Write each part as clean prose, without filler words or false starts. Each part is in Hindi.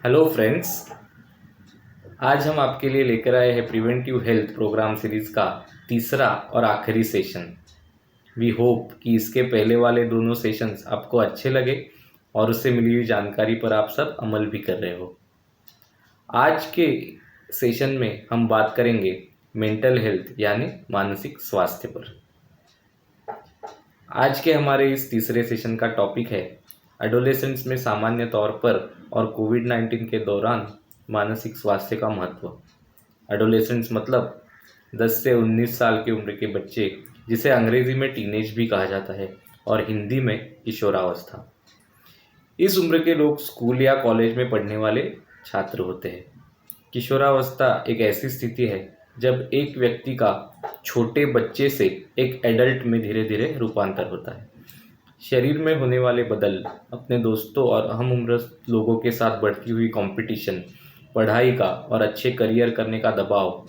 Hello friends. आज हम आपके लिए लेकर आए हैं प्रिवेंटिव हेल्थ प्रोग्राम सीरीज का तीसरा और आखिरी सेशन। वी होप कि इसके पहले वाले दोनों सेशंस आपको अच्छे लगे और उससे मिली हुई जानकारी पर आप सब अमल भी कर रहे हो। आज के सेशन में हम बात करेंगे मेंटल हेल्थ यानी मानसिक स्वास्थ्य पर। आज के हमारे इस तीसरे सेशन का टॉपिक है एडोलेसेंट्स में सामान्य तौर पर और कोविड-19 के दौरान मानसिक स्वास्थ्य का महत्व। एडोलेसेंट्स मतलब 10 से 19 साल की उम्र के बच्चे, जिसे अंग्रेजी में टीनेज भी कहा जाता है और हिंदी में किशोरावस्था। इस उम्र के लोग स्कूल या कॉलेज में पढ़ने वाले छात्र होते हैं। किशोरावस्था एक ऐसी स्थिति है जब एक व्यक्ति का छोटे बच्चे से एक एडल्ट में धीरे धीरे रूपांतर होता है। शरीर में होने वाले बदल, अपने दोस्तों और हम उम्र लोगों के साथ बढ़ती हुई कंपटीशन, पढ़ाई का और अच्छे करियर करने का दबाव,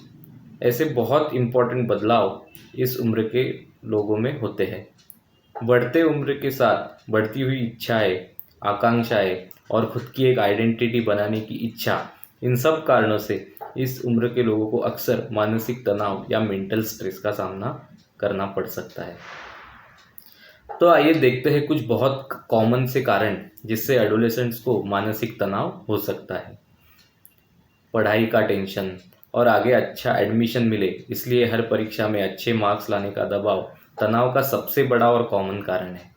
ऐसे बहुत इम्पोर्टेंट बदलाव इस उम्र के लोगों में होते हैं। बढ़ते उम्र के साथ बढ़ती हुई इच्छाएं, आकांक्षाएं और खुद की एक आइडेंटिटी बनाने की इच्छा, इन सब कारणों से इस उम्र के लोगों को अक्सर मानसिक तनाव या मेंटल स्ट्रेस का सामना करना पड़ सकता है। तो आइए देखते हैं कुछ बहुत कॉमन से कारण जिससे एडोलेसेंट्स को मानसिक तनाव हो सकता है। पढ़ाई का टेंशन और आगे अच्छा एडमिशन मिले इसलिए हर परीक्षा में अच्छे मार्क्स लाने का दबाव तनाव का सबसे बड़ा और कॉमन कारण है।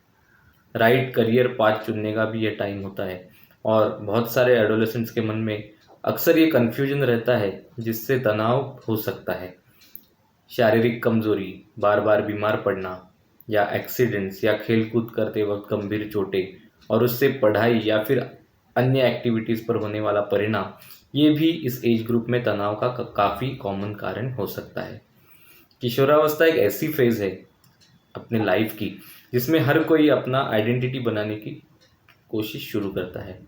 राइट करियर पाथ चुनने का भी ये टाइम होता है और बहुत सारे एडोलेसेंट्स के मन में अक्सर ये कन्फ्यूजन रहता है जिससे तनाव हो सकता है। शारीरिक कमजोरी, बार बार बीमार पड़ना या एक्सीडेंट्स या खेलकूद करते वक्त गंभीर चोटें और उससे पढ़ाई या फिर अन्य एक्टिविटीज़ पर होने वाला परिणाम, ये भी इस एज ग्रुप में तनाव का काफ़ी कॉमन कारण हो सकता है। किशोरावस्था एक ऐसी फेज़ है अपनी लाइफ की जिसमें हर कोई अपना आइडेंटिटी बनाने की कोशिश शुरू करता है।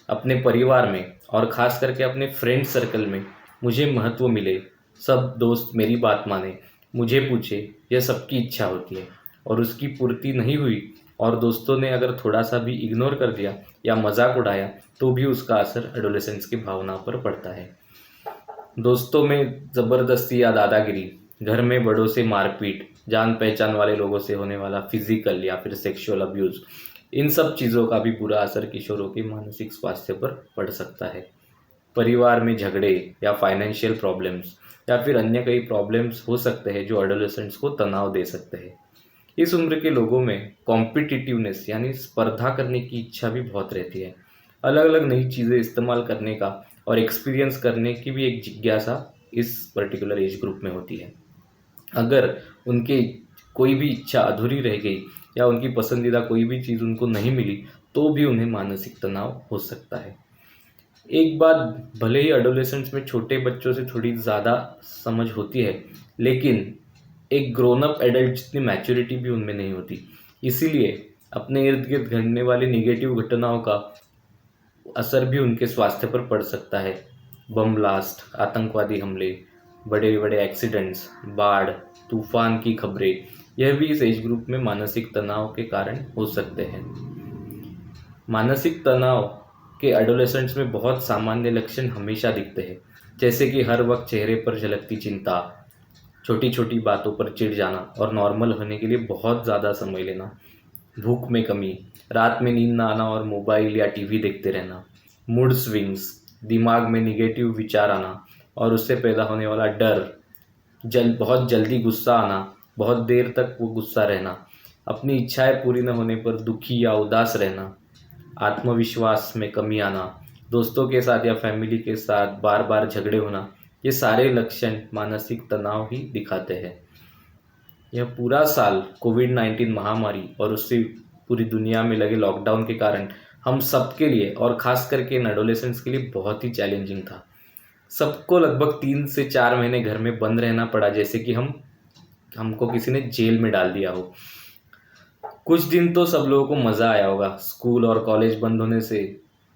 अपने परिवार में और ख़ास करके अपने फ्रेंड सर्कल में मुझे महत्व मिले, सब दोस्त मेरी बात माने, मुझे पूछे, यह सबकी इच्छा होती है और उसकी पूर्ति नहीं हुई और दोस्तों ने अगर थोड़ा सा भी इग्नोर कर दिया या मजाक उड़ाया तो भी उसका असर एडोलेसेंस की भावना पर पड़ता है। दोस्तों में ज़बरदस्ती या दादागिरी, घर में बड़ों से मारपीट, जान पहचान वाले लोगों से होने वाला फिजिकल या फिर सेक्सुअल अब्यूज़, इन सब चीज़ों का भी बुरा असर किशोरों के मानसिक स्वास्थ्य पर पड़ सकता है। परिवार में झगड़े या फाइनेंशियल प्रॉब्लम्स या फिर अन्य कई प्रॉब्लम्स हो सकते हैं जो एडोलेसेंट्स को तनाव दे सकते हैं। इस उम्र के लोगों में कॉम्पिटिटिवनेस यानी स्पर्धा करने की इच्छा भी बहुत रहती है। अलग अलग नई चीज़ें इस्तेमाल करने का और एक्सपीरियंस करने की भी एक जिज्ञासा इस पर्टिकुलर एज ग्रुप में होती है। अगर उनके कोई भी इच्छा अधूरी रह गई या उनकी पसंदीदा कोई भी चीज़ उनको नहीं मिली तो भी उन्हें मानसिक तनाव हो सकता है। एक बात, भले ही एडोलेसेंट्स में छोटे बच्चों से थोड़ी ज़्यादा समझ होती है, लेकिन एक ग्रोन अप एडल्ट जितनी मैच्योरिटी भी उनमें नहीं होती। इसीलिए अपने इर्द गिर्द घटने वाली निगेटिव घटनाओं का असर भी उनके स्वास्थ्य पर पड़ सकता है। बम ब्लास्ट, आतंकवादी हमले, बड़े बड़े एक्सीडेंट्स, बाढ़, तूफान की खबरें, यह भी इस एज ग्रुप में मानसिक तनाव के कारण हो सकते हैं। मानसिक तनाव के एडोलेसेंट्स में बहुत सामान्य लक्षण हमेशा दिखते हैं, जैसे कि हर वक्त चेहरे पर झलकती चिंता, छोटी छोटी बातों पर चिढ़ जाना और नॉर्मल होने के लिए बहुत ज़्यादा समय लेना, भूख में कमी, रात में नींद ना आना और मोबाइल या टीवी देखते रहना, मूड स्विंग्स, दिमाग में निगेटिव विचार आना और उससे पैदा होने वाला डर, बहुत जल्दी गुस्सा आना, बहुत देर तक वो गुस्सा रहना, अपनी इच्छाएं पूरी न होने पर दुखी या उदास रहना, आत्मविश्वास में कमी आना, दोस्तों के साथ या फैमिली के साथ बार बार झगड़े होना, ये सारे लक्षण मानसिक तनाव ही दिखाते हैं। यह पूरा साल कोविड-19 महामारी और उससे पूरी दुनिया में लगे लॉकडाउन के कारण हम सबके लिए और ख़ास करके इन एडोलेसेंट्स के लिए बहुत ही चैलेंजिंग था। सबको लगभग 3 से 4 महीने घर में बंद रहना पड़ा, जैसे कि हमको किसी ने जेल में डाल दिया हो। कुछ दिन तो सब लोगों को मज़ा आया होगा स्कूल और कॉलेज बंद होने से,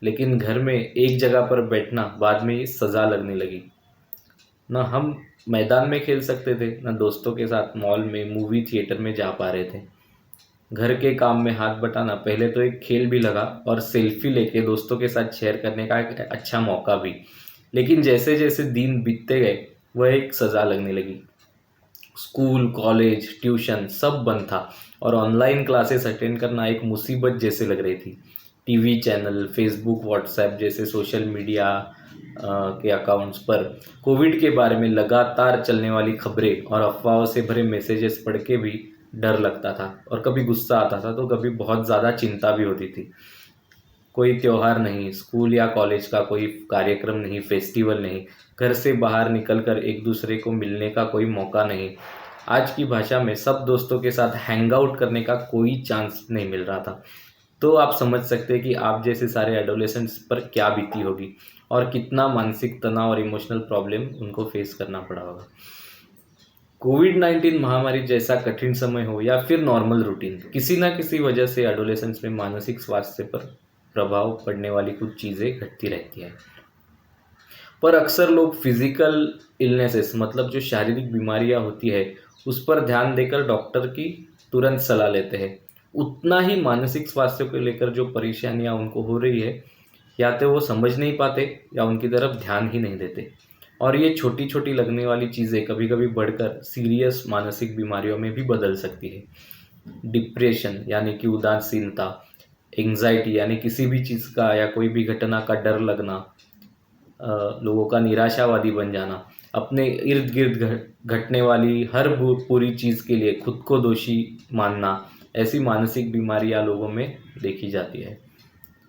लेकिन घर में एक जगह पर बैठना बाद में ये सज़ा लगने लगी। न हम मैदान में खेल सकते थे, न दोस्तों के साथ मॉल में, मूवी थिएटर में जा पा रहे थे। घर के काम में हाथ बटाना पहले तो एक खेल भी लगा और सेल्फी लेके दोस्तों के साथ शेयर करने का एक अच्छा मौका भी, लेकिन जैसे जैसे दिन बीतते गए वह एक सज़ा लगने लगी। स्कूल, कॉलेज, ट्यूशन सब बंद था और ऑनलाइन क्लासेस अटेंड करना एक मुसीबत जैसे लग रही थी। टीवी चैनल, फेसबुक, व्हाट्सएप जैसे सोशल मीडिया के अकाउंट्स पर कोविड के बारे में लगातार चलने वाली खबरें और अफवाहों से भरे मैसेजेस पढ़ के भी डर लगता था और कभी गुस्सा आता था तो कभी बहुत ज़्यादा चिंता भी होती थी। कोई त्योहार नहीं, स्कूल या कॉलेज का कोई कार्यक्रम नहीं, फेस्टिवल नहीं, घर से बाहर निकलकर एक दूसरे को मिलने का कोई मौका नहीं। आज की भाषा में सब दोस्तों के साथ हैंग आउट करने का कोई चांस नहीं मिल रहा था। तो आप समझ सकते हैं कि आप जैसे सारे एडोलेसेंट्स पर क्या बीती होगी और कितना मानसिक तनाव और इमोशनल प्रॉब्लम उनको फेस करना पड़ा होगा। कोविड-19 महामारी जैसा कठिन समय हो या फिर नॉर्मल रूटीन, किसी ना किसी वजह से एडोलेसेंस में मानसिक स्वास्थ्य पर प्रभाव पड़ने वाली कुछ चीज़ें घटती रहती हैं। पर अक्सर लोग फिजिकल इलनेसेस मतलब जो शारीरिक बीमारियां होती है उस पर ध्यान देकर डॉक्टर की तुरंत सलाह लेते हैं। उतना ही मानसिक स्वास्थ्य को लेकर जो परेशानियां उनको हो रही है, या तो वो समझ नहीं पाते या उनकी तरफ ध्यान ही नहीं देते, और ये छोटी छोटी लगने वाली चीज़ें कभी कभी बढ़कर सीरियस मानसिक बीमारियों में भी बदल सकती है। डिप्रेशन यानी कि उदासीनता, एंग्जाइटी यानी किसी भी चीज़ का या कोई भी घटना का डर लगना, लोगों का निराशावादी बन जाना, अपने इर्द गिर्द घटने वाली हर पूरी चीज़ के लिए खुद को दोषी मानना, ऐसी मानसिक बीमारियां लोगों में देखी जाती है।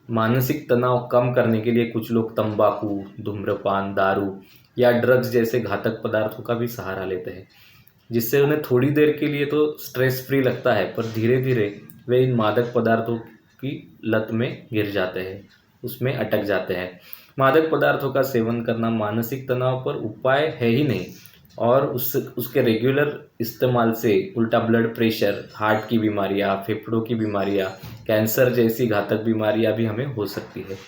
मानसिक तनाव कम करने के लिए कुछ लोग तंबाकू, धूम्रपान, दारू या ड्रग्स जैसे घातक पदार्थों का भी सहारा लेते हैं, जिससे उन्हें थोड़ी देर के लिए तो स्ट्रेस फ्री लगता है, पर धीरे धीरे वे इन मादक पदार्थों की लत में गिर जाते हैं, उसमें अटक जाते हैं। मादक पदार्थों का सेवन करना मानसिक तनाव पर उपाय है ही नहीं, और उसके रेगुलर इस्तेमाल से उल्टा ब्लड प्रेशर, हार्ट की बीमारियां, फेफड़ों की बीमारियां, कैंसर जैसी घातक बीमारियां भी हमें हो सकती है।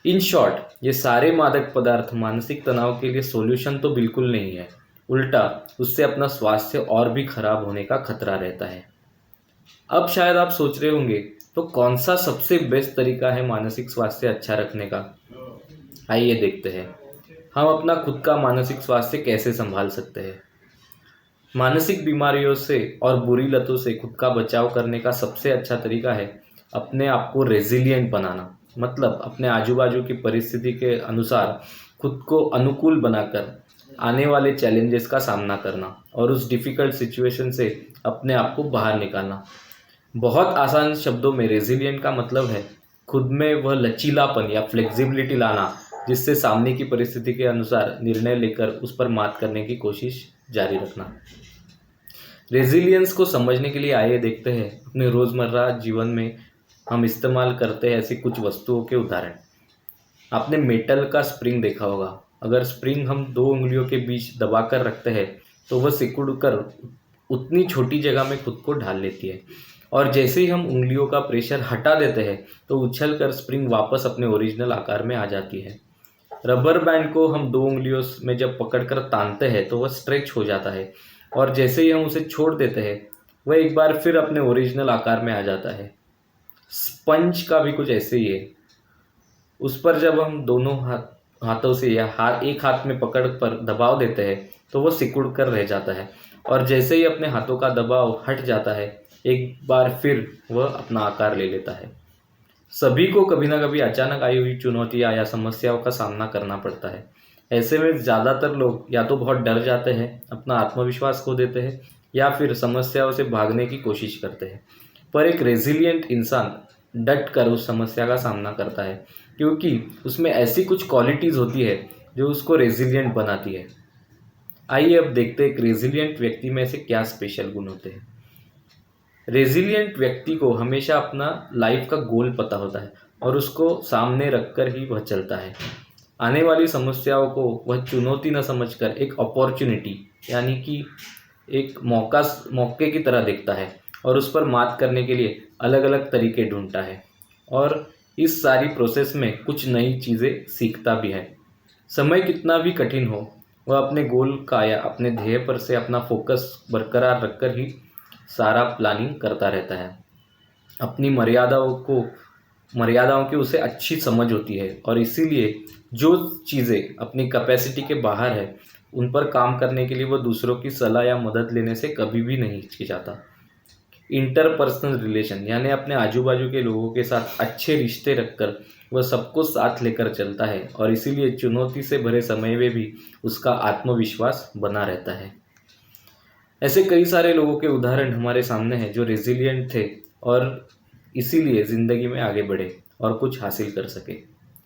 इन शॉर्ट, ये सारे मादक पदार्थ मानसिक तनाव के लिए सॉल्यूशन तो बिल्कुल नहीं है, उल्टा उससे अपना स्वास्थ्य और भी खराब होने का खतरा रहता है। अब शायद आप सोच रहे होंगे, तो कौन सा सबसे बेस्ट तरीका है मानसिक स्वास्थ्य अच्छा रखने का? आइए देखते हैं हम अपना खुद का मानसिक स्वास्थ्य कैसे संभाल सकते हैं। मानसिक बीमारियों से और बुरी लतों से खुद का बचाव करने का सबसे अच्छा तरीका है अपने आप को रेजिलिएंट बनाना, मतलब अपने आजू बाजू की परिस्थिति के अनुसार खुद को अनुकूल बनाकर आने वाले चैलेंजेस का सामना करना और उस डिफ़िकल्ट सिचुएशन से अपने आप को बाहर निकालना। बहुत आसान शब्दों में रेजिलिएंट का मतलब है खुद में वह लचीलापन या फ्लेक्सिबिलिटी लाना, जिससे सामने की परिस्थिति के अनुसार निर्णय लेकर उस पर मात करने की कोशिश जारी रखना। रेजिलियंस को समझने के लिए आइए देखते हैं अपने रोज़मर्रा जीवन में हम इस्तेमाल करते हैं ऐसी कुछ वस्तुओं के उदाहरण। आपने मेटल का स्प्रिंग देखा होगा। अगर स्प्रिंग हम दो उंगलियों के बीच दबा कर रखते हैं तो वह सिकुड़ कर उतनी छोटी जगह में खुद को ढाल लेती है, और जैसे ही हम उंगलियों का प्रेशर हटा देते हैं तो उछल कर स्प्रिंग वापस अपने ओरिजिनल आकार में आ जाती है। रबर बैंड को हम दो उंगलियों में जब पकड़कर तानते हैं तो वह स्ट्रेच हो जाता है, और जैसे ही हम उसे छोड़ देते हैं वह एक बार फिर अपने ओरिजिनल आकार में आ जाता है। स्पंज का भी कुछ ऐसे ही है। उस पर जब हम दोनों हाथों से या एक हाथ में पकड़ पर दबाव देते हैं तो वह सिकुड़ कर रह जाता है, और जैसे ही अपने हाथों का दबाव हट जाता है एक बार फिर वह अपना आकार ले लेता है। सभी को कभी ना कभी अचानक आई हुई चुनौतियां या समस्याओं का सामना करना पड़ता है। ऐसे में ज़्यादातर लोग या तो बहुत डर जाते हैं, अपना आत्मविश्वास खो देते हैं, या फिर समस्याओं से भागने की कोशिश करते हैं। पर एक रेजिलिएंट इंसान डट कर उस समस्या का सामना करता है, क्योंकि उसमें ऐसी कुछ क्वालिटीज़ होती है जो उसको रेजिलिएंट बनाती है। आइए अब देखते हैं एक रेजिलिएंट व्यक्ति में ऐसे क्या स्पेशल गुण होते हैं। रेजिलिएंट व्यक्ति को हमेशा अपना लाइफ का गोल पता होता है और उसको सामने रखकर ही वह चलता है। आने वाली समस्याओं को वह चुनौती न समझकर एक अपॉर्चुनिटी यानी कि एक मौके की तरह देखता है, और उस पर मात करने के लिए अलग अलग तरीके ढूंढता है, और इस सारी प्रोसेस में कुछ नई चीज़ें सीखता भी है। समय कितना भी कठिन हो, वह अपने गोल का या अपने ध्येय पर से अपना फोकस बरकरार रखकर ही सारा प्लानिंग करता रहता है। अपनी मर्यादाओं की उसे अच्छी समझ होती है और इसीलिए जो चीज़ें अपनी कैपेसिटी के बाहर है उन पर काम करने के लिए वो दूसरों की सलाह या मदद लेने से कभी भी नहीं हिचकिचाता। इंटरपर्सनल रिलेशन यानी अपने आजू बाजू के लोगों के साथ अच्छे रिश्ते रखकर वह सबको साथ लेकर चलता है और इसीलिए चुनौती से भरे समय में भी उसका आत्मविश्वास बना रहता है। ऐसे कई सारे लोगों के उदाहरण हमारे सामने हैं जो रेजिलिएंट थे और इसीलिए ज़िंदगी में आगे बढ़े और कुछ हासिल कर सके।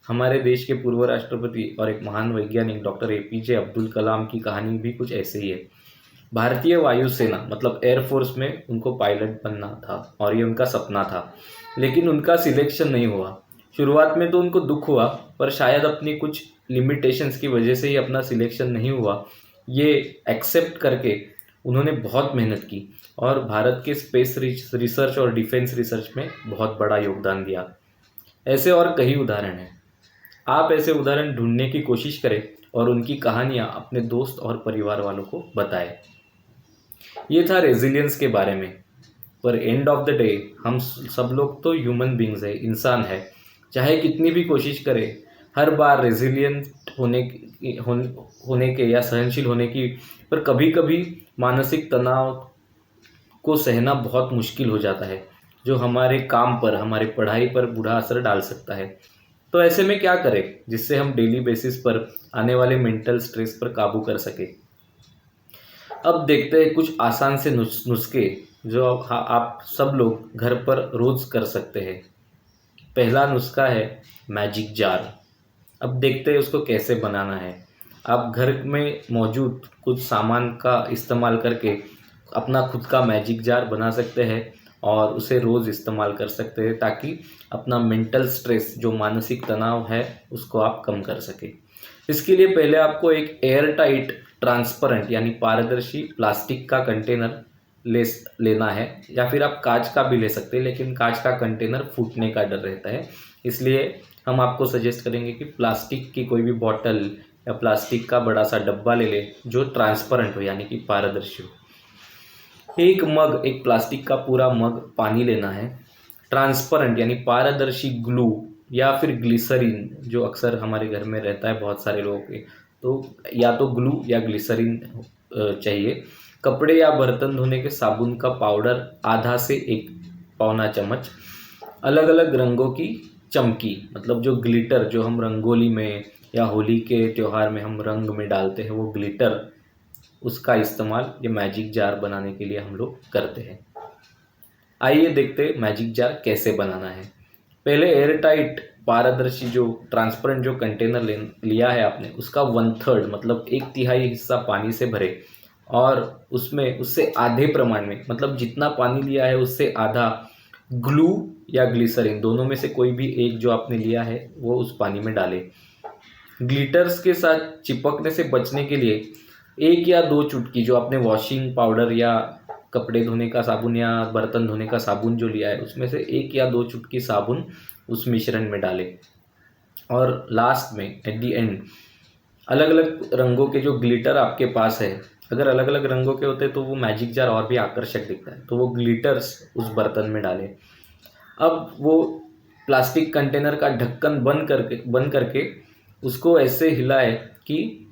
हमारे देश के पूर्व राष्ट्रपति और एक महान वैज्ञानिक डॉक्टर एपीजे अब्दुल कलाम की कहानी भी कुछ ऐसे ही है। भारतीय वायुसेना मतलब एयरफोर्स में उनको पायलट बनना था और ये उनका सपना था, लेकिन उनका सिलेक्शन नहीं हुआ। शुरुआत में तो उनको दुख हुआ, पर शायद अपनी कुछ लिमिटेशंस की वजह से ही अपना सिलेक्शन नहीं हुआ, ये एक्सेप्ट करके उन्होंने बहुत मेहनत की और भारत के स्पेस रिसर्च और डिफेंस रिसर्च में बहुत बड़ा योगदान दिया। ऐसे और कई उदाहरण हैं। आप ऐसे उदाहरण ढूंढने की कोशिश करें और उनकी कहानियाँ अपने दोस्त और परिवार वालों को बताएं। ये था रेजिलियंस के बारे में। पर एंड ऑफ द डे हम सब लोग तो ह्यूमन बींग्स है, इंसान है। चाहे कितनी भी कोशिश करें, हर बार रेजिलियंट होने के या सहनशील होने की, पर कभी कभी मानसिक तनाव को सहना बहुत मुश्किल हो जाता है, जो हमारे काम पर, हमारी पढ़ाई पर बुरा असर डाल सकता है। तो ऐसे में क्या करें जिससे हम डेली बेसिस पर आने वाले मेंटल स्ट्रेस पर काबू कर सके। अब देखते हैं कुछ आसान से नुस्खे जो आप सब लोग घर पर रोज कर सकते हैं। पहला नुस्खा है मैजिक जार। अब देखते हैं उसको कैसे बनाना है। आप घर में मौजूद कुछ सामान का इस्तेमाल करके अपना खुद का मैजिक जार बना सकते हैं और उसे रोज़ इस्तेमाल कर सकते हैं ताकि अपना मेंटल स्ट्रेस, जो मानसिक तनाव है, उसको आप कम कर सकें। इसके लिए पहले आपको एक एयर टाइट ट्रांसपेरेंट यानी पारदर्शी प्लास्टिक का कंटेनर लेना है, या फिर आप कांच का भी ले सकते हैं, लेकिन कांच का कंटेनर फूटने का डर रहता है, इसलिए हम आपको सजेस्ट करेंगे कि प्लास्टिक की कोई भी बॉटल या प्लास्टिक का बड़ा सा डब्बा ले ले जो ट्रांसपेरेंट हो यानी कि पारदर्शी हो। एक प्लास्टिक का पूरा मग पानी लेना है। ट्रांसपेरेंट यानी पारदर्शी ग्लू या फिर ग्लिसरीन जो अक्सर हमारे घर में रहता है बहुत सारे लोगों के, तो या तो ग्लू या ग्लिसरीन चाहिए। कपड़े या बर्तन धोने के साबुन का पाउडर आधा से 1 पौना चम्मच। अलग अलग रंगों की चमकी मतलब जो ग्लिटर, जो हम रंगोली में या होली के त्यौहार में हम रंग में डालते हैं, वो ग्लिटर, उसका इस्तेमाल ये मैजिक जार बनाने के लिए हम लोग करते हैं। आइए देखते हैं मैजिक जार कैसे बनाना है। पहले एयर टाइट पारदर्शी जो ट्रांसपेरेंट जो कंटेनर लिया है आपने, उसका 1/3 मतलब 1/3 हिस्सा पानी से भरे और उसमें उससे आधे प्रमाण में, मतलब जितना पानी लिया है उससे आधा ग्लू या ग्लिसरीन, दोनों में से कोई भी एक जो आपने लिया है वो उस पानी में डालें। ग्लिटर्स के साथ चिपकने से बचने के लिए 1 या 2 चुटकी जो आपने वॉशिंग पाउडर या कपड़े धोने का साबुन या बर्तन धोने का साबुन जो लिया है उसमें से 1 या 2 चुटकी साबुन उस मिश्रण में डालें। और लास्ट में एट दी एंड अलग अलग रंगों के जो ग्लिटर आपके पास है, अगर अलग अलग रंगों के होते तो वो मैजिक जार और भी आकर्षक दिखता है, तो वो ग्लिटर्स उस बर्तन में डालें। अब वो प्लास्टिक कंटेनर का ढक्कन बंद करके उसको ऐसे हिलाए कि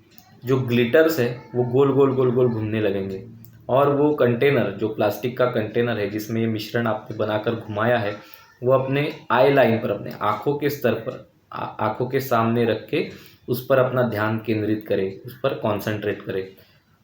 जो ग्लिटर्स है वो गोल गोल गोल गोल घूमने लगेंगे और वो कंटेनर, जो प्लास्टिक का कंटेनर है जिसमें ये मिश्रण आपने बनाकर घुमाया है, वो अपने आई लाइन पर, अपने आँखों के स्तर पर, आँखों के सामने रख के उस पर अपना ध्यान केंद्रित करें, उस पर कॉन्सेंट्रेट करें।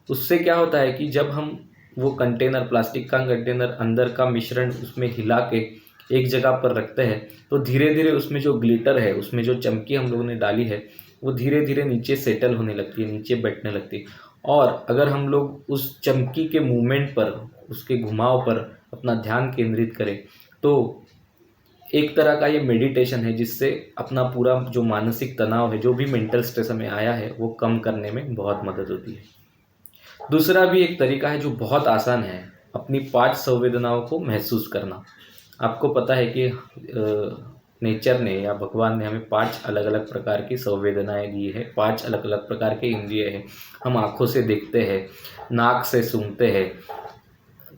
उससे क्या होता है कि जब हम वो कंटेनर, प्लास्टिक का कंटेनर, अंदर का मिश्रण उसमें हिला के एक जगह पर रखते हैं तो धीरे धीरे उसमें जो ग्लिटर है, उसमें जो चमकी हम लोगों ने डाली है, वो धीरे धीरे नीचे सेटल होने लगती है, नीचे बैठने लगती है। और अगर हम लोग उस चमकी के मूवमेंट पर, उसके घुमाव पर अपना ध्यान केंद्रित करें तो एक तरह का ये मेडिटेशन है जिससे अपना पूरा जो मानसिक तनाव है, जो भी मेंटल स्ट्रेस हमें आया है, वो कम करने में बहुत मदद होती है। दूसरा भी एक तरीका है जो बहुत आसान है, अपनी 5 संवेदनाओं को महसूस करना। आपको पता है कि नेचर ने या भगवान ने हमें 5 अलग अलग प्रकार की संवेदनाएं दी है, 5 अलग अलग प्रकार के इंद्रिय हैं। हम आँखों से देखते हैं, नाक से सूंघते हैं,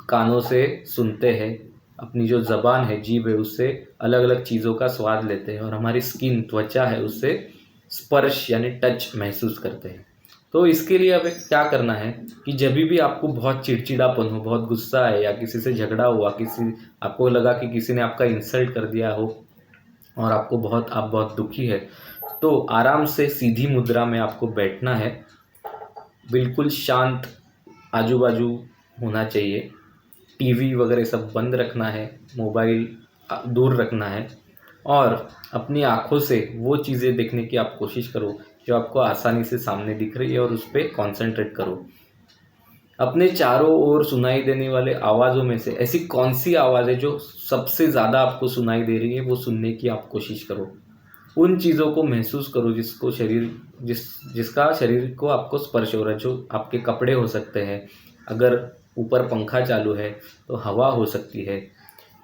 कानों से सुनते हैं, अपनी जो ज़बान है, जीभ है, उससे अलग अलग चीज़ों का स्वाद लेते हैं और हमारी स्किन, त्वचा है, उससे स्पर्श यानी टच महसूस करते हैं। तो इसके लिए अब क्या करना है कि जब भी आपको बहुत चिड़चिड़ापन हो, बहुत गुस्सा है या किसी से झगड़ा हुआ, आपको लगा कि किसी ने आपका इंसल्ट कर दिया हो और आप बहुत दुखी है, तो आराम से सीधी मुद्रा में आपको बैठना है। बिल्कुल शांत आजू बाजू होना चाहिए। टीवी वगैरह सब बंद रखना है, मोबाइल दूर रखना है और अपनी आँखों से वो चीज़ें देखने की आप कोशिश करो जो आपको आसानी से सामने दिख रही है और उस पे कॉन्सेंट्रेट करो। अपने चारों ओर सुनाई देने वाले आवाज़ों में से ऐसी कौन-सी आवाज़ है जो सबसे ज़्यादा आपको सुनाई दे रही है, वो सुनने की आप कोशिश करो। उन चीज़ों को महसूस करो जिसका शरीर को आपको स्पर्श हो रहा है, जो आपके कपड़े हो सकते हैं, अगर ऊपर पंखा चालू है तो हवा हो सकती है।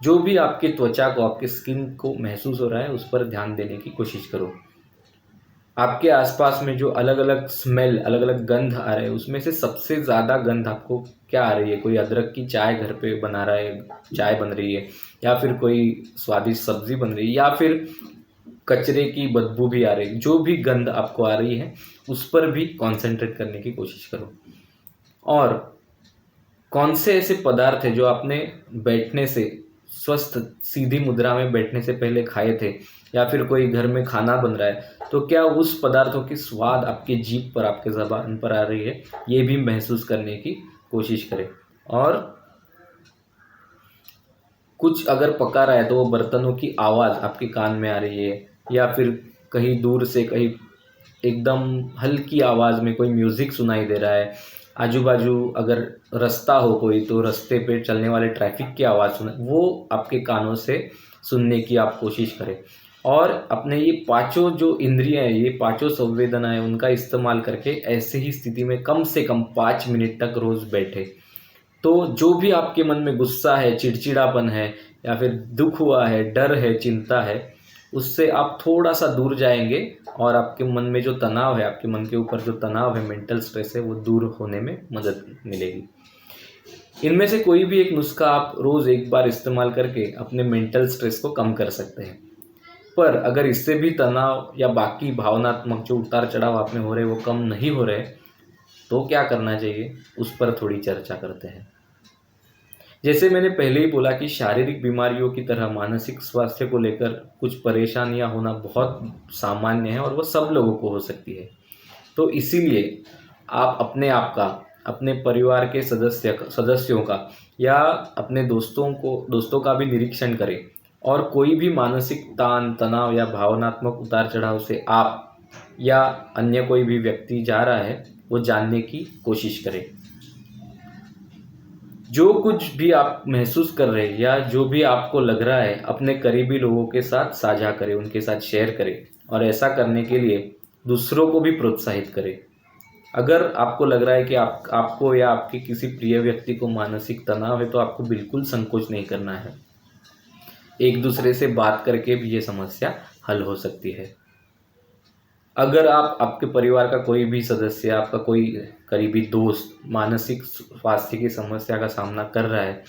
जो भी आपकी त्वचा को, आपके स्किन को महसूस हो रहा है, उस पर ध्यान देने की कोशिश करो। आपके आसपास में जो अलग-अलग स्मेल, अलग-अलग गंध आ रहे हैं, उसमें से सबसे ज़्यादा गंध आपको क्या आ रही है? कोई अदरक की चाय घर पे बना रहा है, चाय बन रही है, या फिर कोई स्वादिष्ट सब्ज़ी बन रही है, या फिर कचरे की बदबू भी आ रही है। जो भी गंध आपको आ रही है, उस पर भी कॉन्सेंट्रेट करने की कोशिश करो। और कौन से ऐसे पदार्थ हैं जो आपने बैठने से, स्वस्थ सीधी मुद्रा में बैठने से पहले खाए थे, या फिर कोई घर में खाना बन रहा है, तो क्या उस पदार्थों की स्वाद आपकी जीभ पर, आपके ज़बान पर आ रही है, ये भी महसूस करने की कोशिश करें। और कुछ अगर पका रहा है तो वो बर्तनों की आवाज़ आपके कान में आ रही है, या फिर कहीं दूर से, कहीं एकदम हल्की आवाज़ में कोई म्यूज़िक सुनाई दे रहा है, आजू बाजू अगर रास्ता हो कोई, तो रास्ते पे चलने वाले ट्रैफिक की आवाज़ सुने, वो आपके कानों से सुनने की आप कोशिश करें। और अपने ये पांचों जो इंद्रियां हैं, ये पांचों संवेदनाएं, उनका इस्तेमाल करके ऐसे ही स्थिति में कम से कम 5 मिनट तक रोज़ बैठे। तो जो भी आपके मन में गुस्सा है, चिड़चिड़ापन है, या फिर दुख हुआ है, डर है, चिंता है, उससे आप थोड़ा-सा दूर जाएँगे और आपके मन में जो तनाव है, आपके मन के ऊपर जो तनाव है, मेंटल स्ट्रेस है, वो दूर होने में मदद मिलेगी। इनमें से कोई भी एक नुस्खा आप रोज़ एक बार इस्तेमाल करके अपने मेंटल स्ट्रेस को कम कर सकते हैं। पर अगर इससे भी तनाव या बाकी भावनात्मक जो उतार-चढ़ाव आप में हो रहे हैं, वो कम नहीं हो रहे, तो क्या करना चाहिए, उस पर थोड़ी चर्चा करते हैं। जैसे मैंने पहले ही बोला कि शारीरिक बीमारियों की तरह मानसिक स्वास्थ्य को लेकर कुछ परेशानियां होना बहुत सामान्य है और वो सब लोगों को हो सकती है। तो इसीलिए आप अपने आप का, अपने परिवार के सदस्यों का, या अपने दोस्तों का भी निरीक्षण करें और कोई भी मानसिक तान, तनाव या भावनात्मक उतार चढ़ाव से आप या अन्य कोई भी व्यक्ति जा रहा है, वो जानने की कोशिश करें। जो कुछ भी आप महसूस कर रहे हैं या जो भी आपको लग रहा है, अपने करीबी लोगों के साथ साझा करें, उनके साथ शेयर करें, और ऐसा करने के लिए दूसरों को भी प्रोत्साहित करें। अगर आपको लग रहा है कि आपको या आपके किसी प्रिय व्यक्ति को मानसिक तनाव है, तो आपको बिल्कुल संकोच नहीं करना है। एक दूसरे से बात करके भी ये समस्या हल हो सकती है। अगर आपके परिवार का कोई भी सदस्य, आपका कोई करीबी दोस्त मानसिक स्वास्थ्य की समस्या का सामना कर रहा है,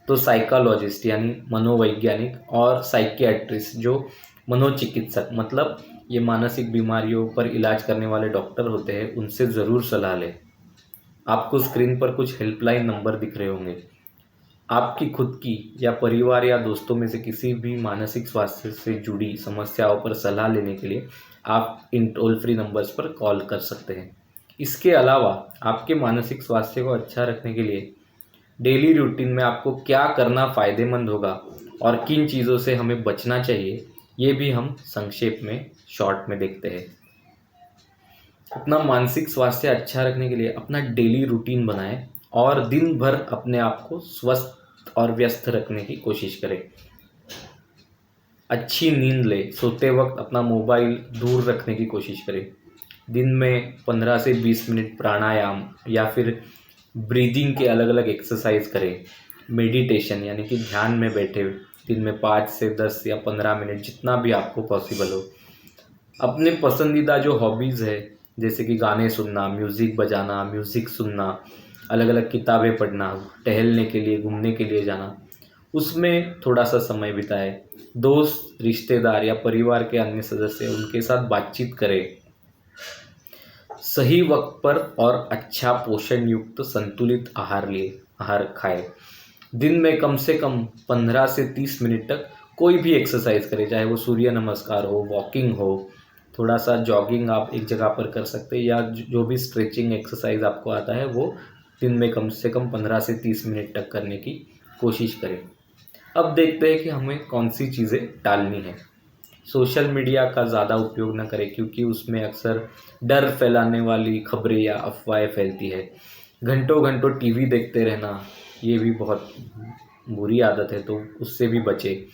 तो साइकोलॉजिस्ट यानी मनोवैज्ञानिक और साइकियाट्रिस्ट जो मनोचिकित्सक, मतलब ये मानसिक बीमारियों पर इलाज करने वाले डॉक्टर होते हैं, उनसे ज़रूर सलाह लें। आपको स्क्रीन पर कुछ हेल्पलाइन नंबर दिख रहे होंगे। आपकी खुद की या परिवार या दोस्तों में से किसी भी मानसिक स्वास्थ्य से जुड़ी समस्याओं पर सलाह लेने के लिए आप इन टोल फ्री नंबर्स पर कॉल कर सकते हैं। इसके अलावा आपके मानसिक स्वास्थ्य को अच्छा रखने के लिए डेली रूटीन में आपको क्या करना फ़ायदेमंद होगा और किन चीज़ों से हमें बचना चाहिए, ये भी हम संक्षेप में, शॉर्ट में देखते हैं। अपना मानसिक स्वास्थ्य अच्छा रखने के लिए अपना डेली रूटीन बनाएं और दिन भर अपने आप को स्वस्थ और व्यस्त रखने की कोशिश करें। अच्छी नींद लें, सोते वक्त अपना मोबाइल दूर रखने की कोशिश करें। दिन में 15 से 20 मिनट प्राणायाम या फिर ब्रीदिंग के अलग अलग एक्सरसाइज करें। मेडिटेशन यानी कि ध्यान में बैठे दिन में 5 से 10 या 15 मिनट, जितना भी आपको पॉसिबल हो। अपने पसंदीदा जो हॉबीज़ है, जैसे कि गाने सुनना, म्यूज़िक बजाना, म्यूज़िक सुनना, अलग अलग किताबें पढ़ना, टहलने के लिए, घूमने के लिए जाना, उसमें थोड़ा सा समय बिताए। दोस्त, रिश्तेदार या परिवार के अन्य सदस्य, उनके साथ बातचीत करें। सही वक्त पर और अच्छा पोषण युक्त संतुलित आहार खाए। दिन में कम से कम 15 से 30 मिनट तक कोई भी एक्सरसाइज करें, चाहे वो सूर्य नमस्कार हो, वॉकिंग हो, थोड़ा सा जॉगिंग आप एक जगह पर कर सकते हैं, या जो भी स्ट्रेचिंग एक्सरसाइज आपको आता है वो दिन में कम से कम 15 से 30 मिनट तक करने की कोशिश करें। अब देखते हैं कि हमें कौन सी चीज़ें टालनी है। सोशल मीडिया का ज़्यादा उपयोग ना करें, क्योंकि उसमें अक्सर डर फैलाने वाली खबरें या अफवाहें फैलती है। घंटों घंटों टीवी देखते रहना, ये भी बहुत बुरी आदत है, तो उससे भी बचें।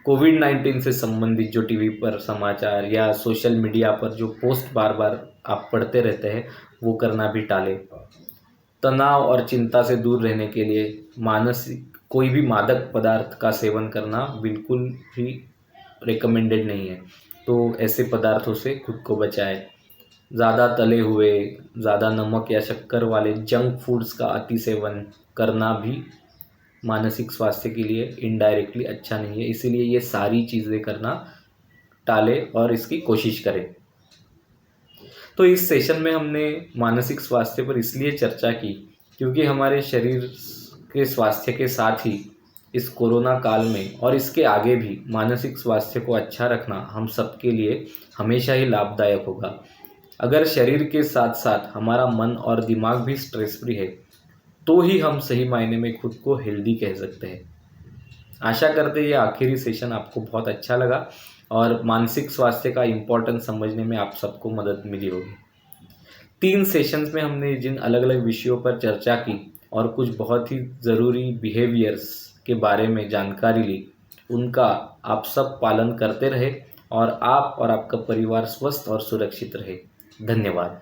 कोविड-19 से संबंधित जो टीवी पर समाचार या सोशल मीडिया पर जो पोस्ट बार बार आप पढ़ते रहते हैं, वो करना भी टालें। तनाव और चिंता से दूर रहने के लिए मानसिक कोई भी मादक पदार्थ का सेवन करना बिल्कुल भी रिकमेंडेड नहीं है, तो ऐसे पदार्थों से खुद को बचाएं। ज़्यादा तले हुए, ज़्यादा नमक या शक्कर वाले जंक फूड्स का अति सेवन करना भी मानसिक स्वास्थ्य के लिए इनडायरेक्टली अच्छा नहीं है, इसीलिए ये सारी चीज़ें करना टालें और इसकी कोशिश करें। तो इस सेशन में हमने मानसिक स्वास्थ्य पर इसलिए चर्चा की क्योंकि हमारे शरीर के स्वास्थ्य के साथ ही इस कोरोना काल में और इसके आगे भी मानसिक स्वास्थ्य को अच्छा रखना हम सबके लिए हमेशा ही लाभदायक होगा। अगर शरीर के साथ साथ हमारा मन और दिमाग भी स्ट्रेस फ्री है, तो ही हम सही मायने में खुद को हेल्दी कह सकते हैं। आशा करते हैं ये आखिरी सेशन आपको बहुत अच्छा लगा और मानसिक स्वास्थ्य का इम्पोर्टेंस समझने में आप सबको मदद मिली होगी। 3 सेशंस में हमने जिन अलग अलग विषयों पर चर्चा की और कुछ बहुत ही ज़रूरी बिहेवियर्स के बारे में जानकारी ली, उनका आप सब पालन करते रहे और आप और आपका परिवार स्वस्थ और सुरक्षित रहे। धन्यवाद।